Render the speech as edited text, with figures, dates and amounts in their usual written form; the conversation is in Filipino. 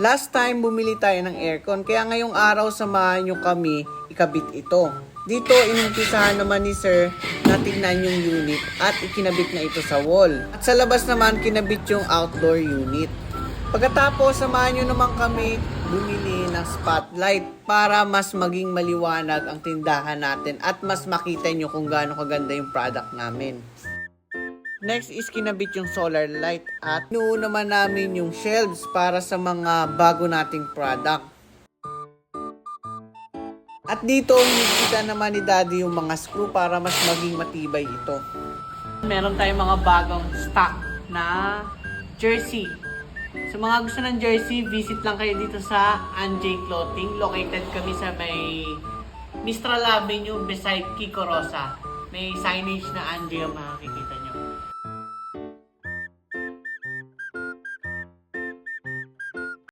Last time bumili tayo ng aircon, kaya ngayong araw samahan nyo kami ikabit ito. Dito inumpisahan naman ni Sir na tignan yung unit at ikinabit na ito sa wall. At sa labas naman kinabit yung outdoor unit. Pagkatapos samahan nyo naman kami bumili ng spotlight para mas maging maliwanag ang tindahan natin at mas makita nyo kung gaano kaganda yung product namin. Next is kinabit yung solar light at inuuna naman namin yung shelves para sa mga bago nating product. At dito hinigpitan naman ni Daddy yung mga screw para mas maging matibay ito. Meron tayong mga bagong stock na jersey. Sa mga gusto ng jersey, visit lang kayo dito sa Anjay Clothing. Located kami sa may Mistral Avenue beside Kiko Rosa. May signage na Anjay ang makikita.